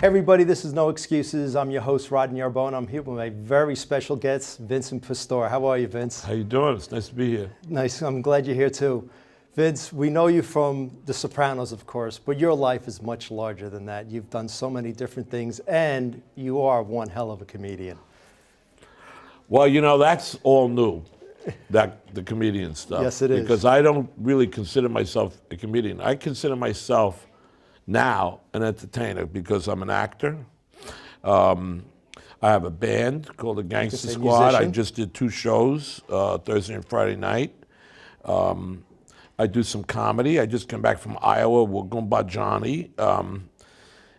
Everybody, this is No Excuses. I'm your host, Rodney Arbone. I'm here with my very special guest, Vincent Pastore. How are you, Vince? How you doing? It's nice to be here. Nice. I'm glad you're here too. Vince, we know you from The Sopranos, of course, but your life is much larger than that. You've done so many different things, and you are one hell of a comedian. Well, you know, that's all new, the comedian stuff. Yes, it is. Because I don't really consider myself a comedian. I consider myself now an entertainer because I'm an actor. I have a band called the Gangster Squad. Musician. I just did 2 shows, Thursday and Friday night. I do some comedy. I just came back from Iowa. We're going by Johnny. I'm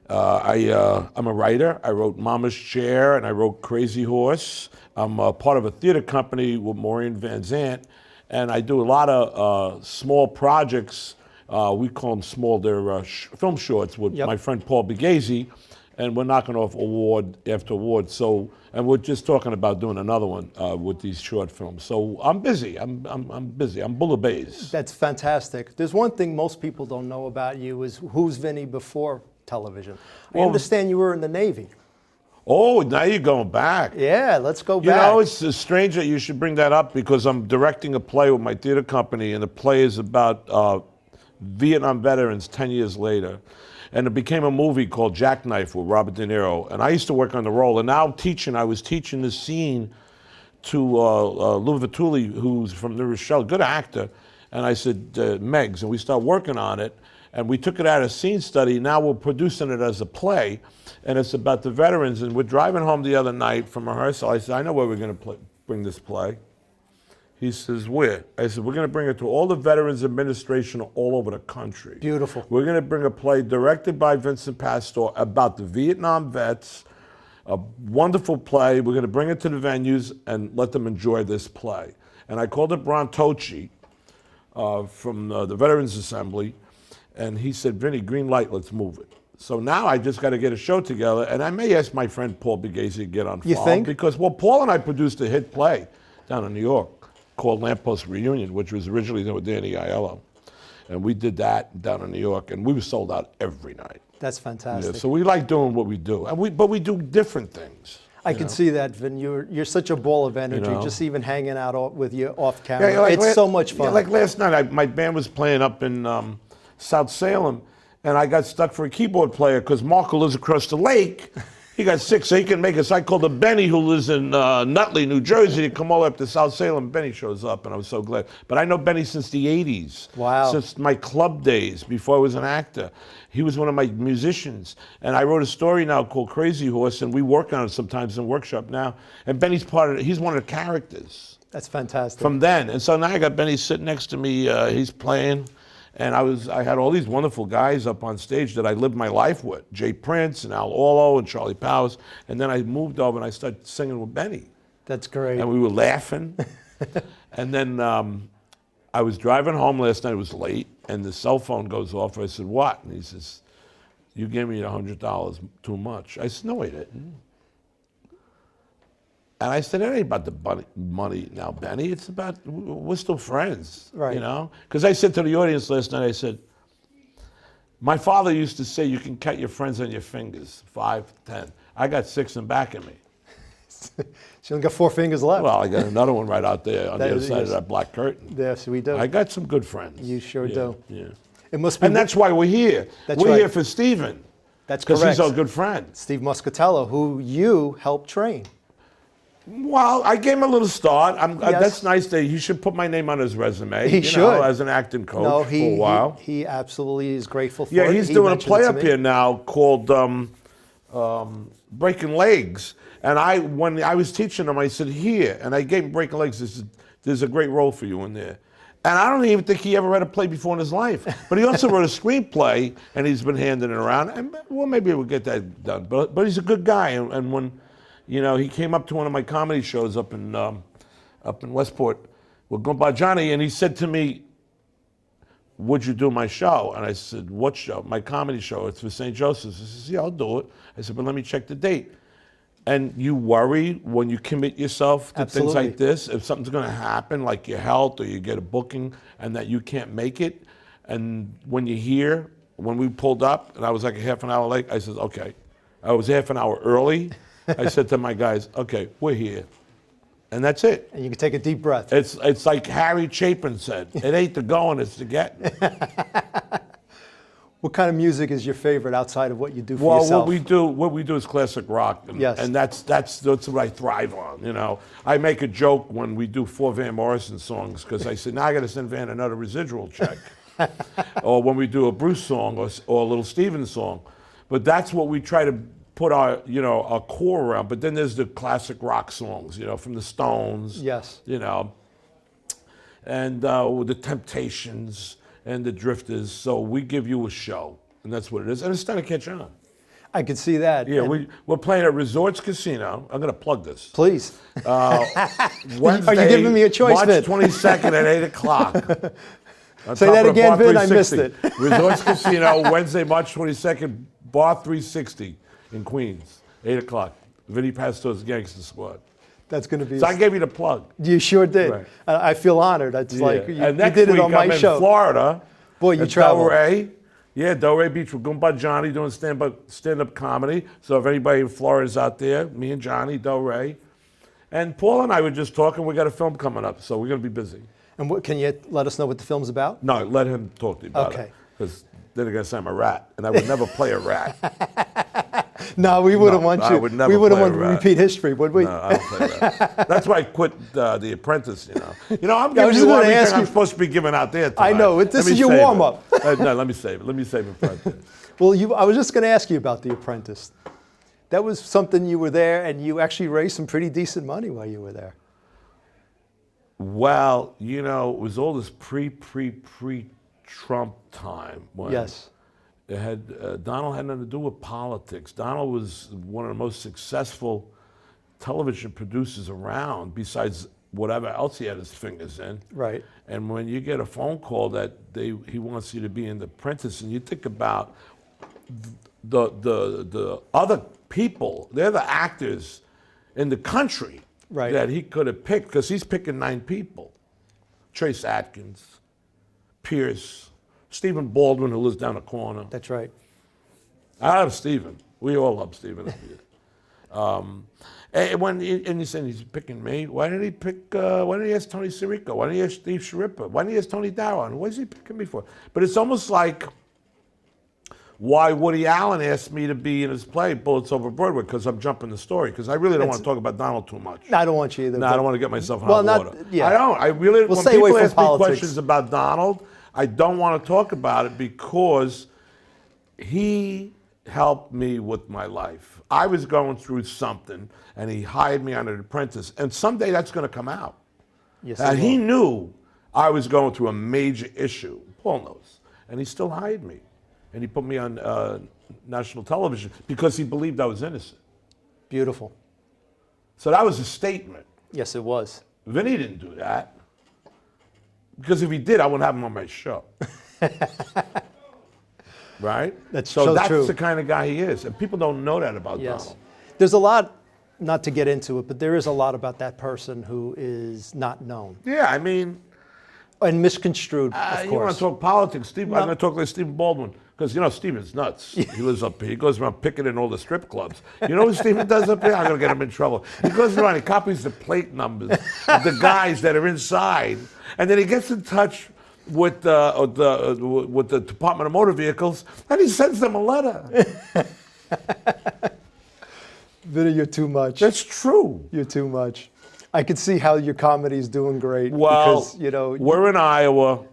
a writer. I wrote Mama's Chair and I wrote Crazy Horse. I'm part of a theater company with Maureen Van Zant, and I do a lot of small projects. We call them small. They're film shorts with my friend Paul Bigazzi, and we're knocking off award after award. So, and we're just talking about doing another one with these short films. So I'm busy. I'm busy. I'm Bulla Bays. That's fantastic. There's one thing most people don't know about you is who's Vinny before television. I understand you were in the Navy. Oh, now you're going back. Yeah, let's go back. You know, it's strange that you should bring that up because I'm directing a play with my theater company, and the play is about Vietnam veterans 10 years later. And it became a movie called Jackknife with Robert De Niro. And I used to work on the role. And now I was teaching this scene to Louis Vituli, who's from the Rochelle, good actor. And I said, Megs, and we started working on it. And we took it out of scene study. Now we're producing it as a play. And it's about the veterans. And we're driving home the other night from rehearsal. I said, I know where we're going to bring this play. He says, where? I said, we're going to bring it to all the Veterans Administration all over the country. Beautiful. We're going to bring a play directed by Vincent Pastore about the Vietnam vets, a wonderful play. We're going to bring it to the venues and let them enjoy this play. And I called up Ron Tochi from the Veterans Assembly, and he said, Vinny, green light, let's move it. So now I just got to get a show together, and I may ask my friend Paul Bigazzi to get on You file. think? Because, well, Paul and I produced a hit play down in New York called Lamppost Reunion, which was originally done with Danny Aiello. And we did that down in New York, and we were sold out every night. That's fantastic. Yeah, so we like doing what we do, but we do different things. I can see that, Vin. You're such a ball of energy, You know? just even hanging out with you off camera. Yeah, it's so much fun. Yeah, like last night, my band was playing up in South Salem, and I got stuck for a keyboard player because Mark, who lives across the lake, he got sick, so he can make it. So I called up Benny, who lives in Nutley, New Jersey, to come all up to South Salem. Benny shows up, and I was so glad. But I know Benny since the 80s. Wow. Since my club days, before I was an actor. He was one of my musicians. And I wrote a story now called Crazy Horse, and we work on it sometimes in workshop now. And Benny's part of it. He's one of the characters. That's fantastic. From then. And so now I got Benny sitting next to me. He's playing. And I had all these wonderful guys up on stage that I lived my life with. Jay Prince and Al Orlo and Charlie Powers. And then I moved over and I started singing with Benny. That's great. And we were laughing. And then I was driving home last night. It was late. And the cell phone goes off. I said, what? And he says, you gave me $100 too much. I said, no, I didn't. And I said, it ain't about the money now, Benny. It's about, we're still friends, right. You know? Because I said to the audience last night, I said, my father used to say you can count your friends on your fingers, 5, 10. I got 6 in back of me. You only got 4 fingers left. Well, I got another one right out there on the other side of that black curtain. Yes, we do. I got some good friends. You sure do. Yeah. It must be. And that's why we're here. We're here for Steven. That's correct. Because he's our good friend. Steve Muscatello, who you helped train. Well, I gave him a little start. Yes. That's nice that he should put my name on his resume. He should. As an acting coach for a while. He absolutely is grateful for it. Yeah, he's doing a play up here now called Breaking Legs. And when I was teaching him, I said, here. And I gave him Breaking Legs. I said, there's a great role for you in there. And I don't even think he ever read a play before in his life. But he also wrote a screenplay, and he's been handing it around. And well, maybe we'll get that done. But he's a good guy. And when, you know, he came up to one of my comedy shows up in Westport with Gumba Johnny, and he said to me, would you do my show? And I said, what show? My comedy show. It's for St. Joseph's. He says, yeah, I'll do it. I said, but let me check the date. And you worry when you commit yourself to things like this, if something's going to happen, like your health or you get a booking and that you can't make it. And when you hear, when we pulled up, and I was like a half an hour late, I said, okay, I was half an hour early. I said to my guys, okay, we're here. And that's it. And you can take a deep breath. It's like Harry Chapin said, it ain't the going, it's the getting. What kind of music is your favorite outside of what you do for Well, yourself? what we do is classic rock, and, Yes. and that's what I thrive on. You know, I make a joke when we do 4 Van Morrison songs because I say, now I got to send Van another residual check, or when we do a Bruce song or a Little Steven song, but that's what we try to put our core around. But then there's the classic rock songs, from the Stones, Yes. And the Temptations and the Drifters. So we give you a show, and that's what it is. And it's starting to catch on. I could see that. Yeah, And we're playing at Resorts Casino. I'm going to plug this. please. Wednesday, Are you giving me a choice, March Vin? 22nd at 8 o'clock. On Say top that of again, Bar Vin, I 360. missed it. Resorts Casino, Wednesday, March 22nd, Bar 360 in Queens, 8 o'clock. Vinny Pastore's Gangster Squad. That's going to be. So I gave you the plug. You sure did. Right. I feel honored. It's like Yeah. you And next did it week on my I'm show. in Florida. Boy, you at travel. Delray. Yeah, Delray Beach with Goomba Johnny doing stand-up comedy. So if anybody in Florida is out there, me and Johnny, Delray. And Paul and I were just talking. We got a film coming up, so we're going to be busy. And can you let us know what the film's about? No, let him talk to you about Okay. it. Because then they're going to say I'm a rat, and I would never play a rat. No, we wouldn't want I you. would never we wouldn't play want a to rat. repeat history, would we? No, I don't play that. That's why I quit The Apprentice. I'm I giving was just you gonna ask everything I'm you- supposed to be giving out there tonight. I know, this Let me is your save it. warm-up. No, let me save it. Let me save it for after. Well, I was just going to ask you about The Apprentice. That was something you were there, and you actually raised some pretty decent money while you were there. Well, it was all this pre-Trump time. When Yes. It had Donald had nothing to do with politics. Donald was one of the most successful television producers around, besides whatever else he had his fingers in. Right. And when you get a phone call that he wants you to be in The Apprentice, and you think about the other people, they're the actors in the country Right. that he could have picked, because he's picking 9 people. Trace Atkins, Pierce, Stephen Baldwin, who lives down the corner. That's right. I love Stephen. We all love Stephen. And you said he's picking me. Why didn't he pick? Why didn't he ask Tony Sirico? Why didn't he ask Steve Sharippa? Why didn't he ask Tony Darrow? What is he picking me for? But it's almost like why Woody Allen asked me to be in his play Bullets Over Broadway, because I'm jumping the story, because I really don't want to talk about Donald too much. I don't want you either. No, I don't want to get myself in Well, hot not- water. yeah. I don't. I really. We'll when stay away people from ask me politics. questions about Donald, I don't want to talk about it because he helped me with my life. I was going through something, and he hired me on an apprentice, and someday that's going to come out. Yes, And it he will. knew I was going through a major issue. Paul knows, and he still hired me, and he put me on national television because he believed I was innocent. Beautiful. So that was a statement. Yes, it was. Vinny didn't do that. Because if he did, I wouldn't have him on my show. Right? That's so so that's true. the kind of guy he is. And people don't know that about Yes. Donald. There's a lot, not to get into it, but there is a lot about that person who is not known Yeah, I mean, and misconstrued, of you want course. to talk politics, Steve? No. I'm going to talk like Stephen Baldwin. Because, Stephen's nuts. He lives up here. He goes around picking in all the strip clubs. You know what Stephen does up here? I'm going to get him in trouble. He goes around, he copies the plate numbers of the guys that are inside, and then he gets in touch with the Department of Motor Vehicles, and he sends them a letter. Vinny, you're too much. That's true. You're too much. I could see how your comedy is doing great. Well, because, we're in Iowa.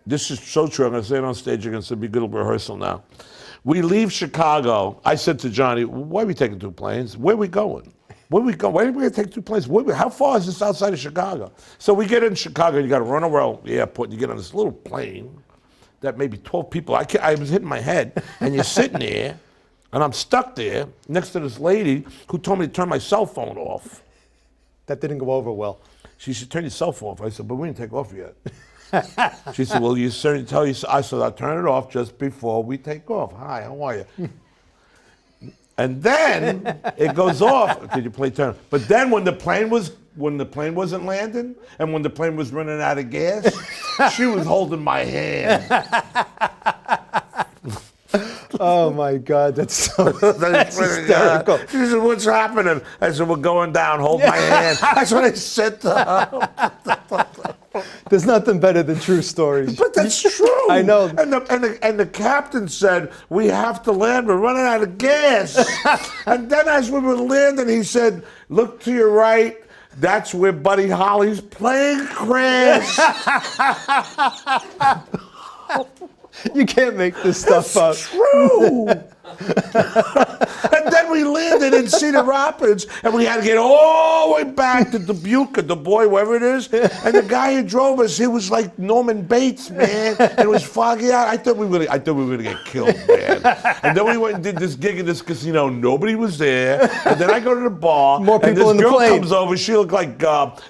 This is so true. I'm going to say it on stage again, so it'll be a good rehearsal now. We leave Chicago. I said to Johnny, why are we taking 2 planes? Where are we going? Where are we going? Why are we going to take 2 planes? How far is this outside of Chicago? So we get in Chicago, you got to run around the airport, and you get on this little plane that maybe 12 people, I was hitting my head, and you're sitting there, and I'm stuck there next to this lady who told me to turn my cell phone off. that didn't go over well. She said, turn your cell phone off. I said, but we didn't take off yet. She said, well, you certainly tell you. I said, I'll turn it off just before we take off. Hi, how are you? And then it goes off. Did you play turn? But then when the plane wasn't landing, and when the plane was running out of gas, she was holding my hand. Oh my God, that's so that's pretty hysterical. good. She said, "What's happening?" I said, "We're going down. Hold my hand." That's what I said to her. There's nothing better than true stories. But that's true. I know. And the captain said, "We have to land. We're running out of gas." And then as we were landing, he said, "Look to your right. That's where Buddy Holly's plane crashed." You can't make this stuff up. True. And then we landed in Cedar Rapids, and we had to get all the way back to Dubuque, or Du Bois, wherever it is. And the guy who drove us, he was like Norman Bates, man. And it was foggy out. I thought we were gonna get killed, man. And then we went and did this gig in this casino. Nobody was there. And then I go to the bar. More people and this in the girl plane. comes over. She looked like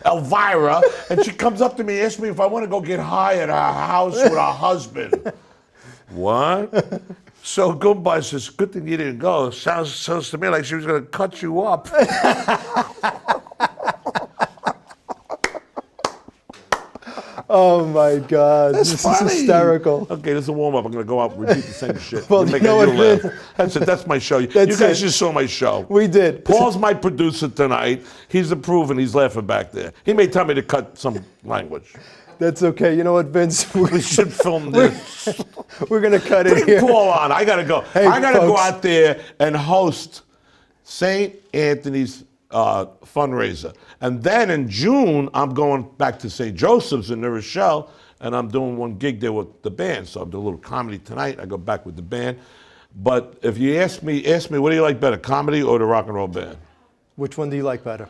Elvira, and she comes up to me, asks me if I want to go get high at her house with her husband. What? So Goodbye says, "Good thing you didn't go." Sounds to me like she was going to cut you up. Oh my God, That's this funny. is hysterical. Okay, this is a warm up. I'm going to go out and repeat the same shit. Well, Make you know what, laugh. Vin? That's it. That's my show. You That's guys it. just saw my show. We did. Paul's my producer tonight. He's approving. He's laughing back there. He may tell me to cut some language. That's okay. You know what, Vince? We should film this. We're gonna cut it Bring here. Paul on. I gotta go. Hey, I gotta go folks. out there and host St. Anthony's fundraiser, and then in June I'm going back to St. Joseph's in New Rochelle, and I'm doing one gig there with the band. So I'm doing a little comedy tonight. I go back with the band. But if you ask me, what do you like better, comedy or the rock and roll band? Which one do you like better?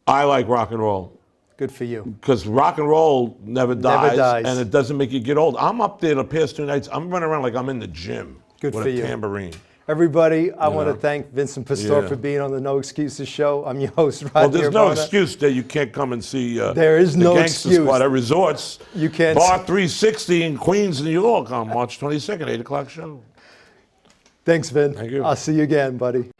I like rock and roll. Good for you. Because rock and roll never dies, dies. and it doesn't make you get old. I'm up there the past 2 nights. I'm running around like I'm in the gym Good with for a you. tambourine. Everybody, I want to thank Vincent Pastore Yeah. for being on the No Excuses show. I'm your host, Rodney Well, there's no Urbana. excuse that you can't come and see There is the no Gangster excuse. Squad at Resorts. You can't Bar s- 360 in Queens, New York on March 22nd, 8 o'clock show. Thanks, Vin. Thank you. I'll see you again, buddy.